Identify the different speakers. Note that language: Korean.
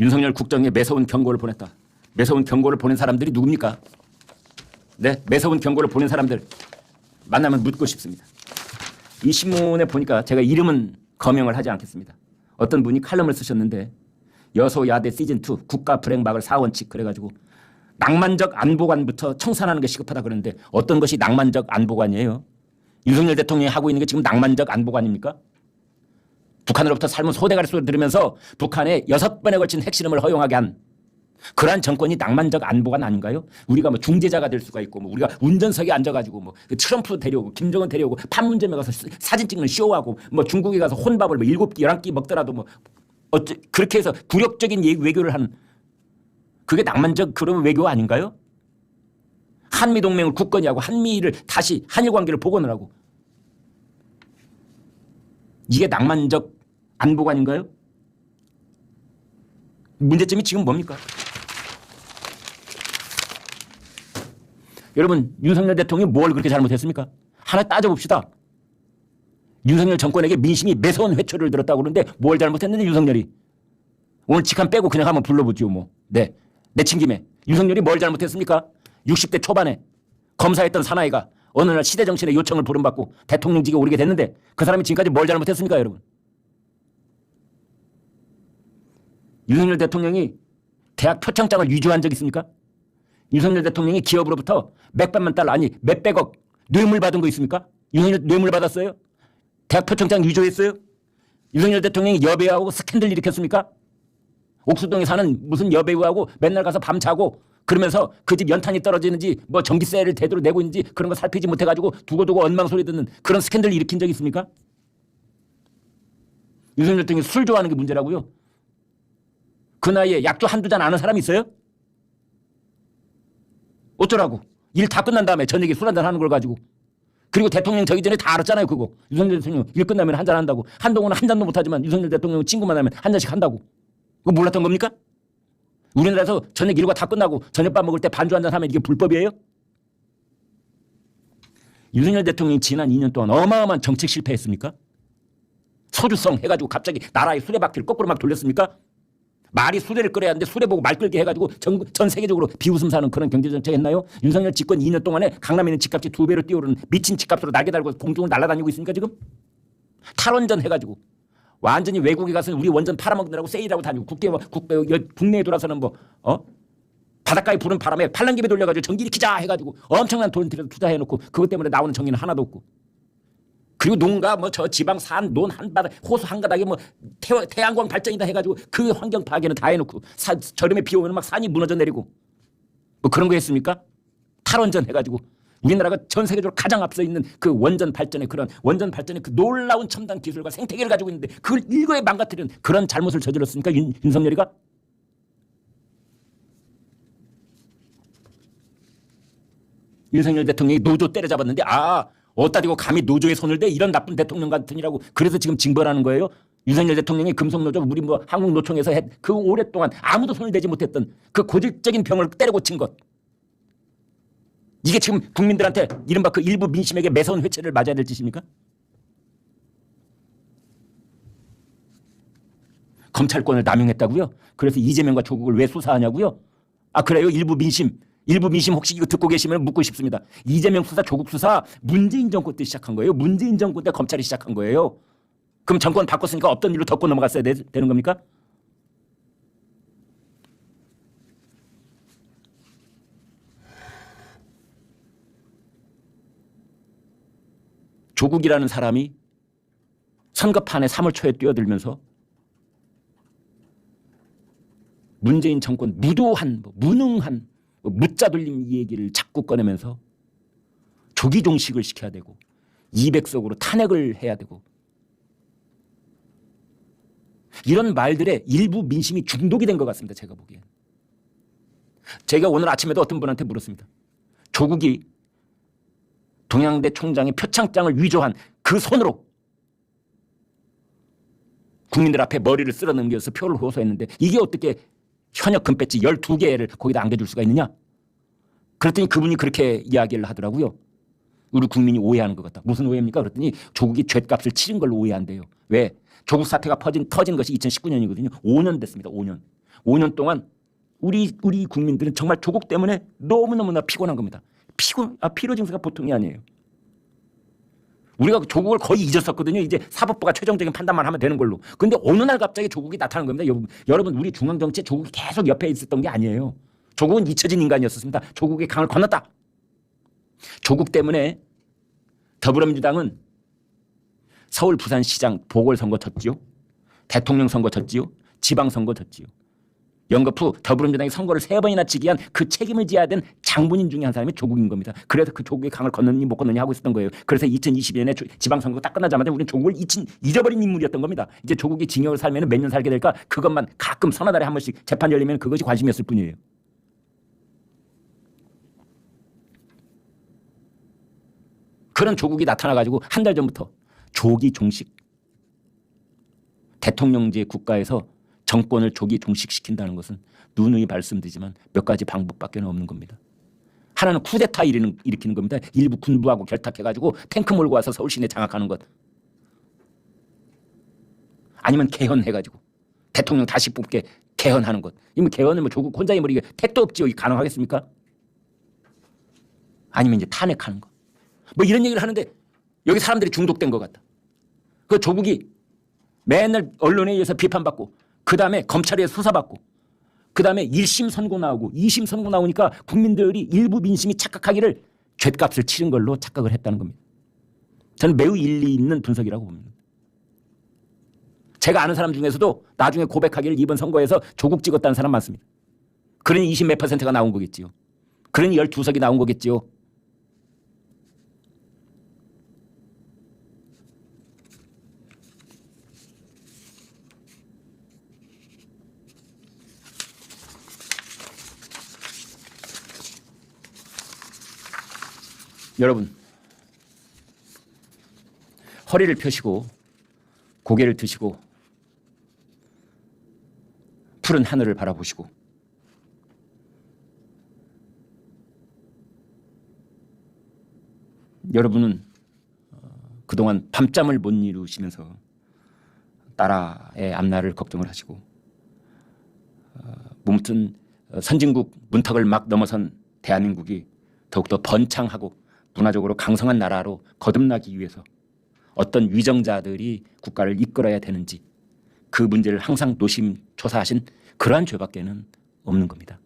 Speaker 1: 윤석열 국정에 매서운 경고를 보냈다. 매서운 경고를 보낸 사람들이 누굽니까? 네, 매서운 경고를 보낸 사람들 만나면 묻고 싶습니다. 이 신문에 보니까 제가 이름은 거명을 하지 않겠습니다. 어떤 분이 칼럼을 쓰셨는데 여소야대 시즌2 국가 불행막을 4원칙 그래가지고 낭만적 안보관부터 청산하는 게 시급하다 그러는데 어떤 것이 낭만적 안보관이에요? 윤석열 대통령이 하고 있는 게 지금 낭만적 안보관입니까? 북한으로부터 삶은 소대가리 소리 들으면서 북한에 6번에 걸친 핵실험을 허용하게 한 그러한 정권이 낭만적 안보관 아닌가요? 우리가 뭐 중재자가 될 수가 있고 뭐 우리가 운전석에 앉아가지고 뭐 트럼프 데려오고 김정은 데려오고 판문점에 가서 사진 찍는 쇼하고 뭐 중국에 가서 혼밥을 뭐 7끼 11끼 먹더라도 뭐 그렇게 해서 굴욕적인 외교를 하는 그게 낭만적 그런 외교 아닌가요? 한미동맹을 굳건히 하고 한미를 다시 한일 관계를 복원을 하고 이게 낭만적 안보관인가요? 문제점이 지금 뭡니까? 여러분 윤석열 대통령이 뭘 그렇게 잘못했습니까? 하나 따져봅시다. 윤석열 정권에게 민심이 매서운 회초리를 들었다고 그러는데 뭘 잘못했는데 윤석열이 오늘 직함 빼고 그냥 한번 불러보죠 뭐. 네, 내친 김에 윤석열이 뭘 잘못했습니까? 60대 초반에 검사했던 사나이가 어느 날 시대정신의 요청을 부름받고 대통령직에 오르게 됐는데 그 사람이 지금까지 뭘 잘못했습니까 여러분? 윤석열 대통령이 대학 표창장을 위조한 적 있습니까? 윤석열 대통령이 기업으로부터 몇백만 달러 아니 몇백억 뇌물 받은 거 있습니까? 윤석열 뇌물 받았어요? 대학 표창장 위조했어요? 윤석열 대통령이 여배우하고 스캔들 일으켰습니까? 옥수동에 사는 무슨 여배우하고 맨날 가서 밤자고 그러면서 그 집 연탄이 떨어지는지 뭐 전기세를 제대로 내고 있는지 그런 거 살피지 못해가지고 두고두고 엉망소리 듣는 그런 스캔들 일으킨 적 있습니까? 윤석열 대통령이 술 좋아하는 게 문제라고요? 그 나이에 약주 한두 잔 아는 사람이 있어요? 어쩌라고? 일 다 끝난 다음에 저녁에 술 한잔 하는 걸 가지고 그리고 대통령 저기 전에 다 알았잖아요 그거. 윤석열 대통령 일 끝나면 한잔 한다고. 한동훈은 한 잔도 못하지만 윤석열 대통령 친구 만나면 한 잔씩 한다고. 그거 몰랐던 겁니까? 우리나라에서 저녁 일과 다 끝나고 저녁밥 먹을 때 반주 한잔 하면 이게 불법이에요? 윤석열 대통령이 지난 2년 동안 어마어마한 정책 실패했습니까? 소주성 해가지고 갑자기 나라의 수레바퀴를 거꾸로 막 돌렸습니까? 말이 수레를 끌어야 하는데 수레 보고 말 끌게 해가지고 전 세계적으로 비웃음 사는 그런 경제정책 했나요? 윤석열 집권 2년 동안에 강남에 있는 집값이 2배로 뛰어오르는 미친 집값으로 날개 달고 공중을 날아다니고 있으니까 지금? 탈원전 해가지고 완전히 외국에 가서 우리 원전 팔아먹느라고 세일하고 다니고 국내에 돌아서는 뭐 바닷가에 부는 바람에 팔랑귀에 돌려가지고 전기 일으키자 해가지고 엄청난 돈 들여서 투자해놓고 그것 때문에 나오는 전기는 하나도 없고 그리고 농가 뭐 저 지방 산 논 한바닥 호수 한가닥에 뭐 태양광 발전이다 해가지고 그 환경 파괴는 다 해놓고 저름에 비 오면 막 산이 무너져 내리고 뭐 그런 거 했습니까? 탈원전 해가지고 우리나라가 전 세계적으로 가장 앞서 있는 그 원전 발전의 그런 원전 발전의 그 놀라운 첨단 기술과 생태계를 가지고 있는데 그걸 일거에 망가뜨리는 그런 잘못을 저질렀으니까 윤석열이가? 윤석열 대통령이 노조 때려잡았는데 어따 대고 감히 노조에 손을 대 이런 나쁜 대통령 같으니라고 그래서 지금 징벌하는 거예요? 윤석열 대통령이 금속노조 우리 뭐 한국노총에서 그 오랫동안 아무도 손을 대지 못했던 그 고질적인 병을 때려 고친 것 이게 지금 국민들한테 이른바 그 일부 민심에게 매서운 회채를 맞아야 될 짓입니까? 검찰권을 남용했다고요? 그래서 이재명과 조국을 왜 수사하냐고요? 그래요? 일부 민심 혹시 이거 듣고 계시면 묻고 싶습니다. 이재명 수사, 조국 수사 문재인 정권 때 시작한 거예요. 문재인 정권 때 검찰이 시작한 거예요. 그럼 정권 바꿨으니까 없던 일로 덮고 넘어갔어야 되는 겁니까? 조국이라는 사람이 선거판에 3월 초에 뛰어들면서 문재인 정권 무도한, 무능한, 무짜돌림 이 얘기를 자꾸 꺼내면서 조기 종식을 시켜야 되고 200석으로 탄핵을 해야 되고 이런 말들에 일부 민심이 중독이 된 것 같습니다. 제가 보기엔. 제가 오늘 아침에도 어떤 분한테 물었습니다. 조국이 동양대 총장의 표창장을 위조한 그 손으로 국민들 앞에 머리를 쓸어 넘겨서 표를 호소했는데 이게 어떻게 현역 금배지 12개를 거기다 안겨줄 수가 있느냐? 그랬더니 그분이 그렇게 이야기를 하더라고요. 우리 국민이 오해하는 것 같다. 무슨 오해입니까? 그랬더니 조국이 죗값을 치른 걸로 오해한대요. 왜? 조국 사태가 터진 것이 2019년이거든요. 5년 됐습니다. 5년. 5년 동안 우리 국민들은 정말 조국 때문에 너무너무나 피곤한 겁니다. 피로 증세가 보통이 아니에요. 우리가 조국을 거의 잊었었거든요. 이제 사법부가 최종적인 판단만 하면 되는 걸로. 그런데 어느 날 갑자기 조국이 나타난 겁니다. 여러분 우리 중앙정치에 조국이 계속 옆에 있었던 게 아니에요. 조국은 잊혀진 인간이었습니다. 조국의 강을 건넜다. 조국 때문에 더불어민주당은 서울 부산시장 보궐선거 졌지요. 대통령 선거 졌지요. 지방선거 졌지요. 연거푸 더불어민주당이 선거를 3번이나 지기 한 그 책임을 져야 된 장본인 중에 한 사람이 조국인 겁니다. 그래서 그 조국의 강을 건너니 못 건너니 하고 있었던 거예요. 그래서 2022년에 지방선거 딱 끝나자마자 우리는 조국을 잊어버린 인물이었던 겁니다. 이제 조국이 징역을 살면 몇 년 살게 될까? 그것만 가끔 서너 달에 한 번씩 재판 열리면 그것이 관심이었을 뿐이에요. 그런 조국이 나타나가지고 한 달 전부터 조기 종식, 대통령제 국가에서 정권을 조기 종식시킨다는 것은 누누이 말씀드리지만 몇 가지 방법밖에 없는 겁니다. 하나는 쿠데타 일으키는 겁니다. 일부 군부하고 결탁해가지고 탱크 몰고 와서 서울 시내 장악하는 것. 아니면 개헌해가지고 대통령 다시 뽑게 개헌하는 것. 이면 개헌은 뭐 조국 혼자 해버리게 택도 없지요. 가능하겠습니까? 아니면 이제 탄핵하는 것. 뭐 이런 얘기를 하는데 여기 사람들이 중독된 것 같다. 그 조국이 맨날 언론에 의해서 비판받고 그 다음에 검찰에 수사받고 그 다음에 1심 선고 나오고 2심 선고 나오니까 국민들이 일부 민심이 착각하기를 죗값을 치른 걸로 착각을 했다는 겁니다. 저는 매우 일리 있는 분석이라고 봅니다. 제가 아는 사람 중에서도 나중에 고백하기를 이번 선거에서 조국 찍었다는 사람 많습니다. 그러니 20 몇 %가 나온 거겠지요. 그러니 12석이 나온 거겠지요. 여러분, 허리를 펴시고 고개를 드시고 푸른 하늘을 바라보시고 여러분은 그동안 밤잠을 못 이루시면서 나라의 앞날을 걱정을 하시고 무튼 선진국 문턱을 막 넘어선 대한민국이 더욱더 번창하고 문화적으로 강성한 나라로 거듭나기 위해서 어떤 위정자들이 국가를 이끌어야 되는지 그 문제를 항상 노심초사하신 그러한 죄밖에는 없는 겁니다.